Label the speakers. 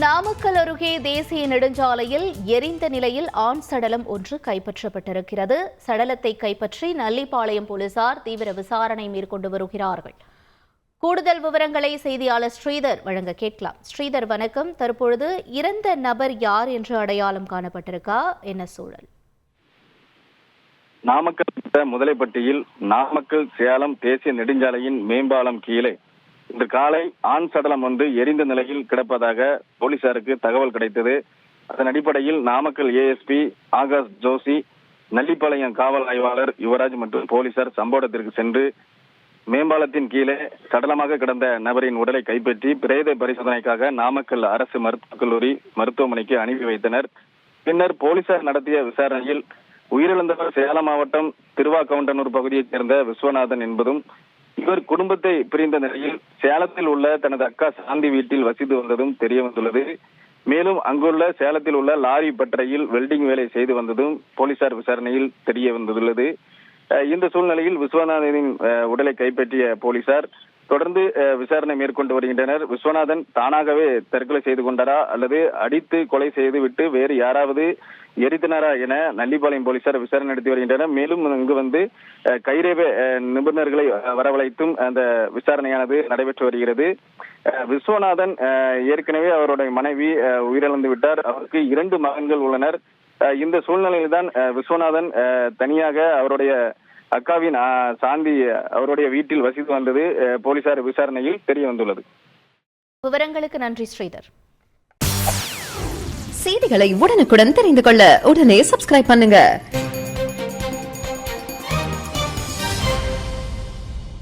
Speaker 1: நாமக்கல் அருகே தேசிய நெடுஞ்சாலையில் எரிந்த நிலையில் ஆண் சடலம் ஒன்று கைப்பற்றப்பட்டிருக்கிறது. சடலத்தை கைப்பற்றி நல்லிப்பாளையம் போலீசார் தீவிர விசாரணை மேற்கொண்டு வருகிறார்கள். கூடுதல் விவரங்களை செய்தியாளர் ஸ்ரீதர் வழங்க கேட்கலாம். ஸ்ரீதர், வணக்கம். தற்பொழுது இறந்த நபர் யார் என்று அடையாளம் காணப்பட்டிருக்கா? என்ன சூழல்?
Speaker 2: நாமக்கல் முதலைப்பட்டியில் நாமக்கல் சேலம் தேசிய நெடுஞ்சாலையின் மேம்பாலம் கீழே இன்று காலை ஆண் சடலம் ஒன்று எரிந்த நிலையில் கிடப்பதாக போலீசாருக்கு தகவல் கிடைத்தது. அதன் அடிப்படையில் நாமக்கல் ஏஎஸ்பி ஆகாஷ் ஜோஷி, நல்லிப்பாளையம் காவல் ஆய்வாளர் யுவராஜ் மற்றும் போலீசார் சம்பவ இடத்திற்கு சென்று மேம்பாலத்தின் கீழே சடலமாக கிடந்த நபரின் உடலை கைப்பற்றி பிரேத பரிசோதனைக்காக நாமக்கல் அரசு மருத்துவக் கல்லூரி மருத்துவமனைக்கு அனுப்பி வைத்தனர். பின்னர் போலீசார் நடத்திய விசாரணையில் உயிரிழந்தவர் சேலம் மாவட்டம் திருவாக்கவுண்டனூர் பகுதியைச் சேர்ந்த விஸ்வநாதன் என்பதும், இவர் குடும்பத்தை பிரிந்த நிலையில் சேலத்தில் உள்ள தனது அக்கா சாந்தி வீட்டில் வசித்து வந்ததும் தெரிய வந்துள்ளது. மேலும் அங்குள்ள சேலத்தில் உள்ள லாரி பட்டறையில் வெல்டிங் வேலை செய்து வந்ததும் போலீசார் விசாரணையில் தெரிய வந்துள்ளது. இந்த சூழ்நிலையில் விஸ்வநாதனின் உடலை கைப்பற்றிய போலீசார் தொடர்ந்து விசாரணை மேற்கொண்டு வருகின்றனர். விஸ்வநாதன் தானாகவே தற்கொலை செய்து கொண்டாரா அல்லது அடித்து கொலை செய்து விட்டு வேறு யாராவது எரித்தனரா என நல்லிப்பாளையம் போலீசார் விசாரணை நடத்தி வருகின்றனர். மேலும் இங்கு வந்து கைரேகை நிபுணர்களை வரவழைத்தும் அந்த விசாரணையானது நடைபெற்று வருகிறது. விஸ்வநாதன் ஏற்கனவே அவருடைய மனைவி உயிரிழந்து விட்டார். அவருக்கு 2 மகன்கள் உள்ளனர். இந்த சூழ்நிலையில்தான் விஸ்வநாதன் தனியாக அவருடைய அக்காவின் சாந்தி அவருடைய வீட்டில் வசித்து வந்தது போலீசார் விசாரணையில் தெரிய வந்துள்ளது.
Speaker 1: விவரங்களுக்கு நன்றி ஸ்ரீதர்.
Speaker 3: செய்திகளை உடனுக்குடன் தெரிந்து கொள்ள உடனே சப்ஸ்கிரைப் பண்ணுங்க.